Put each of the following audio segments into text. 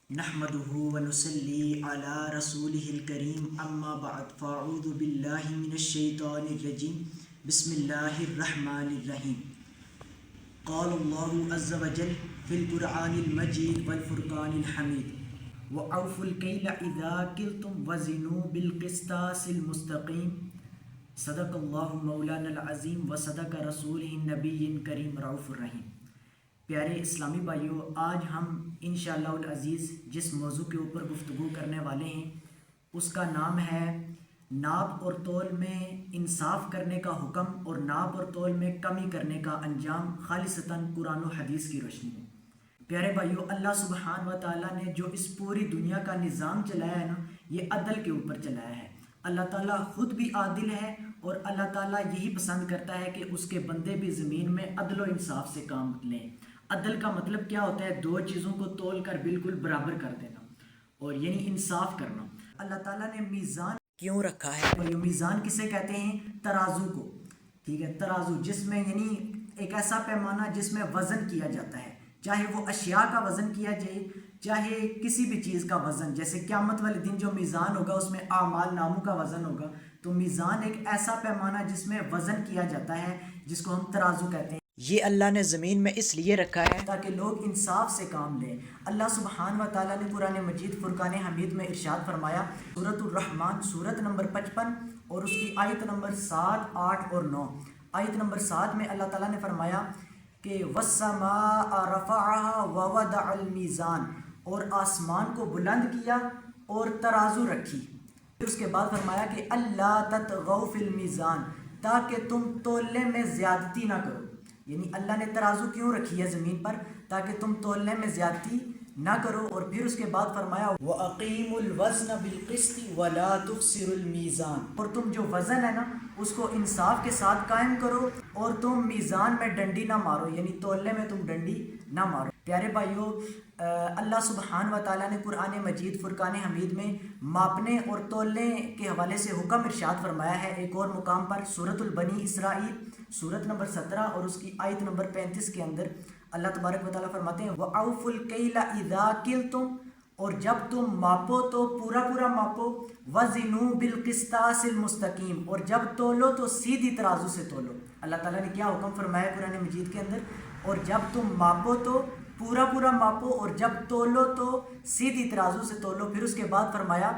نحمده ونصلي على رسوله الكريم اما بعد فاعوذ بالله من الشيطان الرجيم بسم الله الرحمن الرحيم قال الله عز وجل في القرآن المجيد والفرقان الحميد وأوفوا الكيل إذا كلتم وزنوا بالقسطاس المستقيم صدق اللہ مولانا العظیم وصدق رسولہ النبی کریم رؤوف الرحیم۔ پیارے اسلامی بھائیوں، آج ہم انشاءاللہ العزیز جس موضوع کے اوپر گفتگو کرنے والے ہیں اس کا نام ہے ناپ اور تول میں انصاف کرنے کا حکم اور ناپ اور تول میں کمی کرنے کا انجام خالصتاً قرآن و حدیث کی روشنی میں۔ پیارے بھائیوں، اللہ سبحانہ و تعالیٰ نے جو اس پوری دنیا کا نظام چلایا ہے نا، یہ عدل کے اوپر چلایا ہے۔ اللہ تعالیٰ خود بھی عادل ہے اور اللہ تعالیٰ یہی پسند کرتا ہے کہ اس کے بندے بھی زمین میں عدل و انصاف سے کام لیں۔ عدل کا مطلب کیا ہوتا ہے؟ دو چیزوں کو تول کر بالکل برابر کر دینا، اور یعنی انصاف کرنا۔ اللہ تعالیٰ نے میزان کیوں رکھا ہے؟ میزان کسے کہتے ہیں؟ ترازو کو، ٹھیک ہے، ترازو جس میں یعنی ایک ایسا پیمانہ جس میں وزن کیا جاتا ہے، چاہے وہ اشیاء کا وزن کیا جائے چاہے کسی بھی چیز کا وزن۔ جیسے قیامت والے دن جو میزان ہوگا اس میں اعمال ناموں کا وزن ہوگا، تو میزان ایک ایسا پیمانہ جس میں وزن کیا جاتا ہے جس کو ہم ترازو کہتے ہیں۔ یہ اللہ نے زمین میں اس لیے رکھا ہے تاکہ لوگ انصاف سے کام لیں۔ اللہ سبحانہ و تعالیٰ نے قرآن مجید فرقان حمید میں ارشاد فرمایا، سورۃ الرحمن سورت نمبر 55 اور اس کی آیت نمبر 7، 8 اور 9۔ آیت نمبر 7 میں اللہ تعالیٰ نے فرمایا کہ وَالسَّمَاءَ رَفَعَهَا وَوَضَعَ الْمِيزَانَ، اور آسمان کو بلند کیا اور ترازو رکھی۔ پھر اس کے بعد فرمایا کہ اللہ تطغوا فی المیزان، تاکہ تم تولنے میں زیادتی نہ کرو۔ یعنی اللہ نے ترازو کیوں رکھی ہے زمین پر؟ تاکہ تم تولنے میں زیادتی نہ کرو۔ اور پھر اس کے بعد فرمایا وَأَقِيمُوا الْوَزْنَ بِالْقِسْطِ وَلَا تُخْسِرُوا الْمِيزَانَ، اور تم جو وزن ہے نا اس کو انصاف کے ساتھ قائم کرو اور تم میزان میں ڈنڈی نہ مارو، یعنی تولنے میں تم ڈنڈی نہ مارو۔ پیارے بھائیوں، اللہ سبحانہ و تعالیٰ نے قرآن مجید فرقان حمید میں ماپنے اور تولنے کے حوالے سے حکم ارشاد فرمایا ہے۔ ایک اور مقام پر سورۃ البنی اسرائیل سورت نمبر 17 اور اس کی آیت نمبر 35 کے اندر اللہ تبارک و تعالیٰ فرماتے ہیں وَأَوْفُوا الْكَيْلَ إِذَا كِلْتُمْ، اور جب تم ماپو تو پورا پورا ماپو، وَزِنُوا بِالْقِسْطَاسِ الْمُسْتَقِيمِ، اور جب تولو تو سیدھی ترازو سے تولو۔ اللہ تعالیٰ نے کیا حکم فرمایا قرآن مجید کے اندر؟ اور جب تم ماپو تو پورا پورا ماپو اور جب تولو تو سیدھی ترازو سے تولو۔ پھر اس کے بعد فرمایا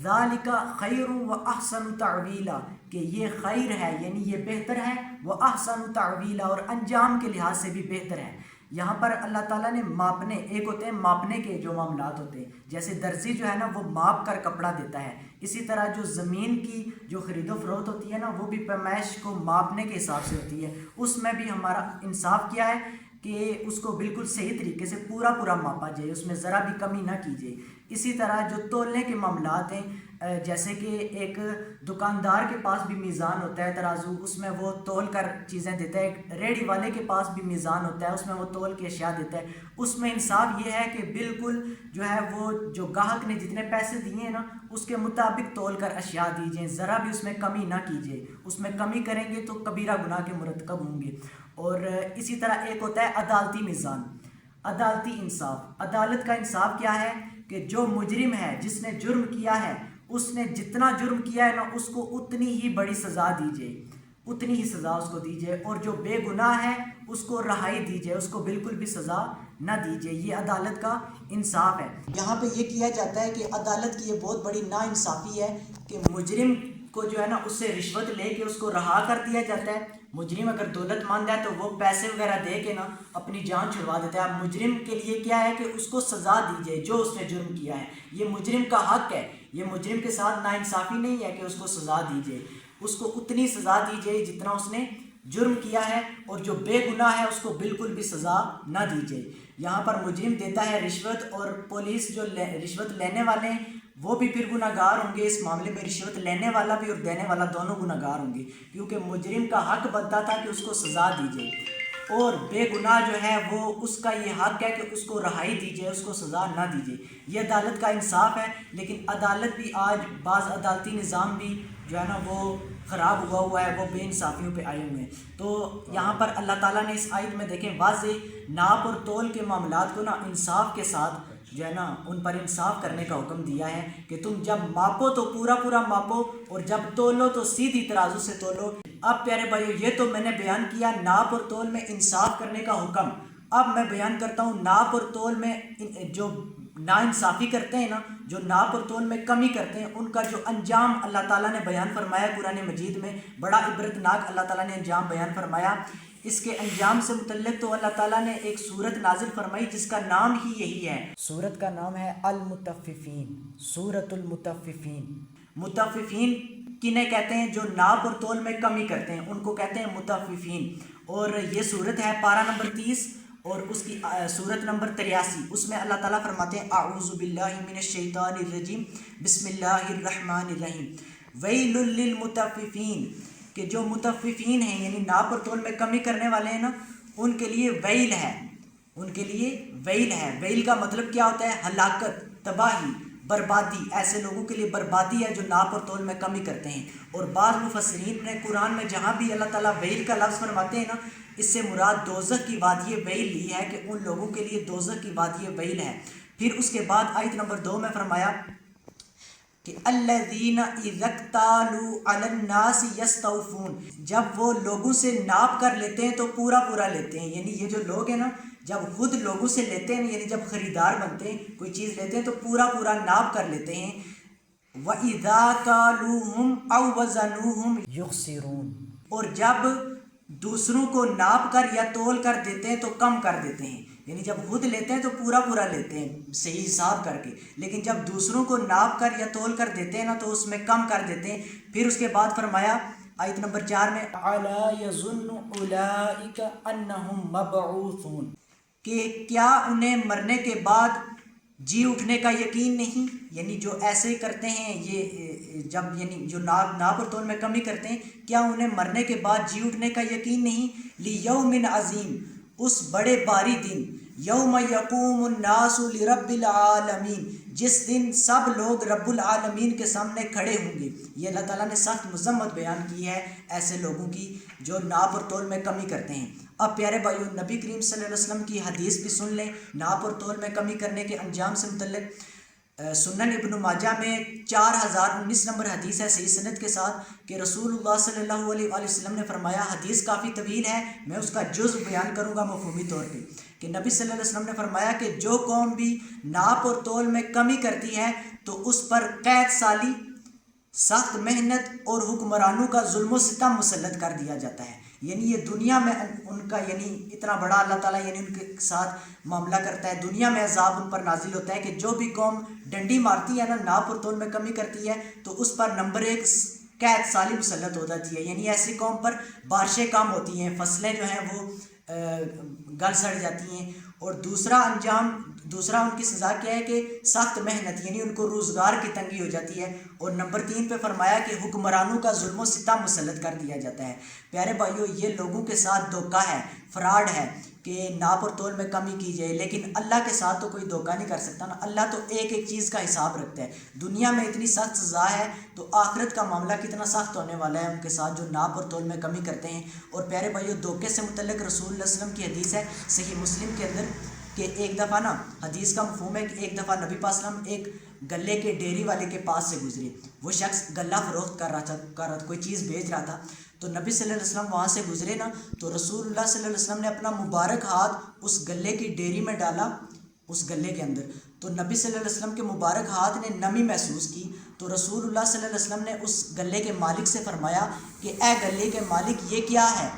ذَلِكَ خَيْرٌ وَأَحْسَنُ تَعْوِيلًا، کہ یہ خیر ہے یعنی یہ بہتر ہے، وَأَحْسَنُ تَعْوِيلًا، اور انجام کے لحاظ سے بھی بہتر ہے۔ یہاں پر اللہ تعالیٰ نے ماپنے، ایک ہوتے ہیں ماپنے کے جو معاملات ہوتے ہیں، جیسے درزی جو ہے نا وہ ماپ کر کپڑا دیتا ہے، اسی طرح جو زمین کی جو خرید و فروخت ہوتی ہے نا وہ بھی پیمائش کو ماپنے کے حساب سے ہوتی ہے۔ اس میں بھی ہمارا انصاف کیا ہے کہ اس کو بالکل صحیح طریقے سے پورا پورا ماپا جائے، اس میں ذرا بھی کمی نہ کی جائے۔ اسی طرح جو تولنے کے معاملات ہیں، جیسے کہ ایک دکاندار کے پاس بھی میزان ہوتا ہے ترازو، اس میں وہ تول کر چیزیں دیتا ہے۔ ایک ریڑھی والے کے پاس بھی میزان ہوتا ہے، اس میں وہ تول کے اشیاء دیتا ہے۔ اس میں انصاف یہ ہے کہ بالکل جو ہے وہ جو گاہک نے جتنے پیسے دیے ہیں نا اس کے مطابق تول کر اشیاء دی جائیں، ذرا بھی اس میں کمی نہ کی جائے۔ اس میں کمی کریں گے تو کبیرہ گناہ کے مرتکب ہوں گے۔ اور اسی طرح ایک ہوتا ہے عدالتی میزان، عدالتی انصاف۔ عدالت کا انصاف کیا ہے کہ جو مجرم ہے، جس نے جرم کیا ہے، اس نے جتنا جرم کیا ہے نا اس کو اتنی ہی بڑی سزا دی جائے، اتنی ہی سزا اس کو دی جائے، اور جو بے گناہ ہے اس کو رہائی دی جائے، اس کو بالکل بھی سزا نہ دی جائے۔ یہ عدالت کا انصاف ہے۔ یہاں پہ یہ کیا جاتا ہے کہ عدالت کی یہ بہت بڑی ناانصافی ہے کہ مجرم کو جو ہے نا اس سے رشوت لے کے اس کو رہا کر دیا جاتا ہے۔ مجرم اگر دولت مند ہے تو وہ پیسے وغیرہ دے کے نا اپنی جان چھڑوا دیتا ہے۔ مجرم کے لیے کیا ہے کہ اس کو سزا دی جائے جو اس نے جرم کیا ہے، یہ مجرم کا حق ہے۔ یہ مجرم کے ساتھ ناانصافی نہیں ہے کہ اس کو سزا دی جائے، اس کو اتنی سزا دی جائے جتنا اس نے جرم کیا ہے، اور جو بے گناہ ہے اس کو بالکل بھی سزا نہ دی جائے۔ یہاں پر مجرم دیتا ہے رشوت، اور پولیس جو رشوت لینے والے ہیں وہ بھی پھر گناہ گار ہوں گے۔ اس معاملے میں رشوت لینے والا بھی اور دینے والا دونوں گناہ گار ہوں گے، کیونکہ مجرم کا حق بنتا تھا کہ اس کو سزا دی جائے، اور بے گناہ جو ہے وہ اس کا یہ حق ہے کہ اس کو رہائی دی جائے، اس کو سزا نہ دی جائے۔ یہ عدالت کا انصاف ہے۔ لیکن عدالت بھی آج بعض عدالتی نظام بھی جو ہے نا وہ خراب ہوا ہے، وہ بے انصافیوں پہ آئے ہوئے ہیں۔ تو یہاں پر اللہ تعالیٰ نے اس آیت میں دیکھیں واضح ناپ اور تول کے معاملات کو نا انصاف کے ساتھ جو ہے نا ان پر انصاف کرنے کا حکم دیا ہے کہ تم جب ماپو تو پورا پورا ماپو اور جب تولو تو سیدھی ترازو سے تولو۔ اب پیارے بھائیو یہ تو میں نے بیان کیا ناپ اور تول میں انصاف کرنے کا حکم۔ اب میں بیان کرتا ہوں ناپ اور تول میں جو ناانصافی کرتے ہیں نا، جو ناپ اور تول میں کمی کرتے ہیں، ان کا جو انجام اللہ تعالیٰ نے بیان فرمایا قرآن مجید میں، بڑا عبرتناک اللہ تعالیٰ نے انجام بیان فرمایا۔ اس کے انجام سے متعلق تو اللہ تعالیٰ نے ایک سورت نازل فرمائی جس کا نام ہی یہی ہے۔ سورت کا نام ہے المطففین، سورت المطففین۔ مطففین کنہیں کہتے ہیں؟ جو ناپ اور تول میں کمی کرتے ہیں ان کو کہتے ہیں مطففین۔ اور یہ سورت ہے پارہ نمبر 30 اور اس کی سورت نمبر 83۔ اس میں اللہ تعالیٰ فرماتے ہیں اعوذ باللہ من الشیطان الرجیم بسم اللہ الرحمن الرحیم ویل للمطففین، کہ جو مطففین ہیں یعنی ناپ اور تول میں کمی کرنے والے ہیں نا، ان کے لیے ویل ہے، ان کے لیے ویل ہے۔ ویل کا مطلب کیا ہوتا ہے؟ ہلاکت، تباہی، بربادی۔ ایسے لوگوں کے لیے بربادی ہے جو ناپ اور تول میں کمی کرتے ہیں۔ اور بعض مفسرین نے قرآن میں جہاں بھی اللہ تعالیٰ ویل کا لفظ فرماتے ہیں نا، اس سے مراد دوزخ کی وادی ویل لی ہے، کہ ان لوگوں کے لیے دوزخ کی وادی ویل ہے۔ پھر اس کے بعد آیت نمبر 2 میں فرمایا کہ الذین اذا اکتالوا علی الناس یستوفون، جب وہ لوگوں سے ناپ کر لیتے ہیں تو پورا پورا لیتے ہیں۔ یعنی یہ جو لوگ ہیں نا، جب خود لوگوں سے لیتے ہیں، یعنی جب خریدار بنتے ہیں، کوئی چیز لیتے ہیں تو پورا پورا ناپ کر لیتے ہیں۔ وَإِذَا كَالُوهُمْ أَوْ وَزَنُوهُمْ يُخْسِرُونَ، اور جب دوسروں کو ناپ کر یا تول کر دیتے ہیں تو کم کر دیتے ہیں۔ یعنی جب خود لیتے ہیں تو پورا پورا لیتے ہیں صحیح حساب کر کے، لیکن جب دوسروں کو ناپ کر یا تول کر دیتے ہیں نا تو اس میں کم کر دیتے ہیں۔ پھر اس کے بعد فرمایا آیت نمبر 4 میں اَلَا يَظُنُّ أُولَئِكَ أَنَّهُمْ مَبْعُوثُونَ، کہ کیا انہیں مرنے کے بعد جی اٹھنے کا یقین نہیں؟ یعنی جو ایسے کرتے ہیں یہ جب یعنی جو ناپ اور تول میں کمی کرتے ہیں، کیا انہیں مرنے کے بعد جی اٹھنے کا یقین نہیں؟ لِيَوْمٍ عظیم، اس بڑے باری دن، یوم یقوم الناس لرب العالمین، جس دن سب لوگ رب العالمین کے سامنے کھڑے ہوں گے۔ یہ اللہ تعالیٰ نے سخت مذمت بیان کی ہے ایسے لوگوں کی جو ناپ اور تول میں کمی کرتے ہیں۔ اب پیارے بھائیو نبی کریم صلی اللہ علیہ وسلم کی حدیث بھی سن لیں ناپ اور تول میں کمی کرنے کے انجام سے متعلق۔ سنن ابن ماجہ میں 4019 نمبر حدیث ہے صحیح سند کے ساتھ، کہ رسول اللہ صلی اللہ علیہ وآلہ وسلم نے فرمایا، حدیث کافی طویل ہے، میں اس کا جزء بیان کروں گا مفہومی طور پہ، کہ نبی صلی اللہ علیہ وسلم نے فرمایا کہ جو قوم بھی ناپ اور تول میں کمی کرتی ہے تو اس پر قید سالی، سخت محنت اور حکمرانوں کا ظلم و ستم مسلط کر دیا جاتا ہے۔ یعنی یہ دنیا میں ان کا یعنی اتنا بڑا اللہ تعالیٰ یعنی ان کے ساتھ معاملہ کرتا ہے، دنیا میں عذاب ان پر نازل ہوتا ہے کہ جو بھی قوم ڈنڈی مارتی ہے نا، ناپ اور تول میں کمی کرتی ہے تو اس پر نمبر 1 قید سالی مسلط ہو جاتی ہے۔ یعنی ایسی قوم پر بارشیں کم ہوتی ہیں، فصلیں جو ہیں وہ گل سڑ جاتی ہیں۔ اور دوسرا ان کی سزا کیا ہے کہ سخت محنت، یعنی ان کو روزگار کی تنگی ہو جاتی ہے۔ اور نمبر 3 پہ فرمایا کہ حکمرانوں کا ظلم و ستم مسلط کر دیا جاتا ہے۔ پیارے بھائیو یہ لوگوں کے ساتھ دھوکہ ہے، فراڈ ہے کہ ناپ اور تول میں کمی کی جائے، لیکن اللہ کے ساتھ تو کوئی دھوکہ نہیں کر سکتا نا۔ اللہ تو ایک ایک چیز کا حساب رکھتا ہے۔ دنیا میں اتنی سخت سزا ہے تو آخرت کا معاملہ کتنا سخت ہونے والا ہے ان کے ساتھ جو ناپ اور تول میں کمی کرتے ہیں۔ اور پیارے بھائیو دھوکے سے متعلق رسول اللہ صلی اللہ علیہ وسلم کی حدیث ہے صحیح مسلم کے اندر، کہ ایک دفعہ نا حدیث کا مفہوم ہے کہ ایک دفعہ نبی پاک صلی اللہ علیہ وسلم ایک گلے کے ڈیری والے کے پاس سے گزرے۔ وہ شخص گلہ فروخت کر رہا تھا، کوئی چیز بیچ رہا تھا، تو نبی صلی اللہ علیہ وسلم وہاں سے گزرے نا، تو رسول اللہ صلی اللہ علیہ وسلم نے اپنا مبارک ہاتھ اس گلے کی ڈیری میں ڈالا، اس گلے کے اندر، تو نبی صلی اللہ علیہ وسلم کے مبارک ہاتھ نے نمی محسوس کی۔ تو رسول اللہ صلی اللہ علیہ وسلم نے اس گلے کے مالک سے فرمایا کہ اے گلے کے مالک یہ کیا ہے؟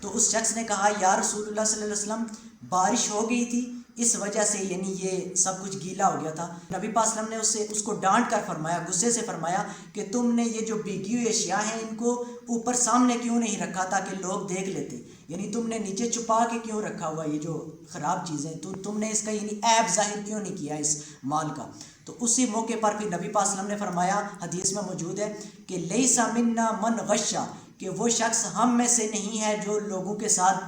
تو اس شخص نے کہا یا رسول اللہ صلی اللہ علیہ وسلم بارش ہو گئی تھی اس وجہ سے یعنی یہ سب کچھ گیلا ہو گیا تھا۔ نبی پاک صلی اللہ علیہ وسلم نے اس کو ڈانٹ کر فرمایا، غصے سے فرمایا کہ تم نے یہ جو بھیگی ہوئی اشیاء ہیں ان کو اوپر سامنے کیوں نہیں رکھا تاکہ لوگ دیکھ لیتے؟ یعنی تم نے نیچے چھپا کے کیوں رکھا ہوا یہ جو خراب چیزیں، تو تم نے اس کا یعنی عیب ظاہر کیوں نہیں کیا اس مال کا؟ تو اسی موقع پر پھر نبی پاک صلی اللہ علیہ وسلم نے فرمایا، حدیث میں موجود ہے کہ لیسا منا من غشا، کہ وہ شخص ہم میں سے نہیں ہے جو لوگوں کے ساتھ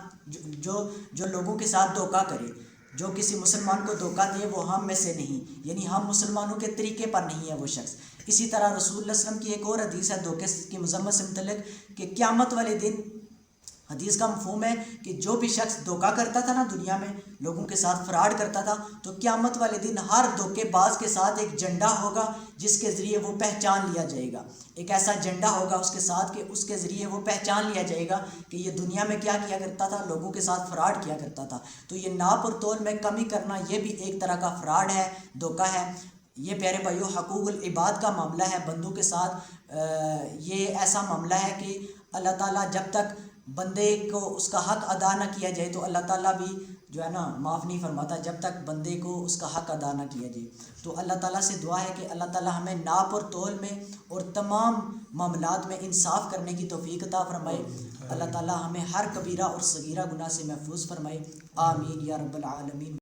جو لوگوں کے ساتھ دھوکہ کرے، جو کسی مسلمان کو دھوکہ دے وہ ہم میں سے نہیں، یعنی ہم مسلمانوں کے طریقے پر نہیں ہے وہ شخص۔ اسی طرح رسول اللہ صلی اللہ علیہ وسلم کی ایک اور حدیث ہے دھوکے کی مذمت سے متعلق کہ قیامت والے دن حدیث کا مفہوم ہے کہ جو بھی شخص دھوکہ کرتا تھا نا دنیا میں، لوگوں کے ساتھ فراڈ کرتا تھا، تو قیامت والے دن ہر دھوکے باز کے ساتھ ایک جھنڈا ہوگا جس کے ذریعے وہ پہچان لیا جائے گا. ایک ایسا جھنڈا ہوگا اس کے ساتھ کہ اس کے ذریعے وہ پہچان لیا جائے گا کہ یہ دنیا میں کیا کیا کرتا تھا، لوگوں کے ساتھ فراڈ کیا کرتا تھا. تو یہ ناپ اور تول میں کمی کرنا یہ بھی ایک طرح کا فراڈ ہے، دھوکہ ہے. یہ پیارے بھائیو حقوق العباد کا معاملہ ہے، بندوں کے ساتھ یہ ایسا معاملہ ہے کہ اللہ تعالیٰ جب تک بندے کو اس کا حق ادا نہ کیا جائے تو اللہ تعالیٰ بھی جو ہے نا معاف نہیں فرماتا جب تک بندے کو اس کا حق ادا نہ کیا جائے. تو اللہ تعالیٰ سے دعا ہے کہ اللہ تعالیٰ ہمیں ناپ اور تول میں اور تمام معاملات میں انصاف کرنے کی توفیق عطا فرمائے. اللہ تعالیٰ ہمیں ہر کبیرہ اور صغیرہ گناہ سے محفوظ فرمائے. آمین یا رب العالمین.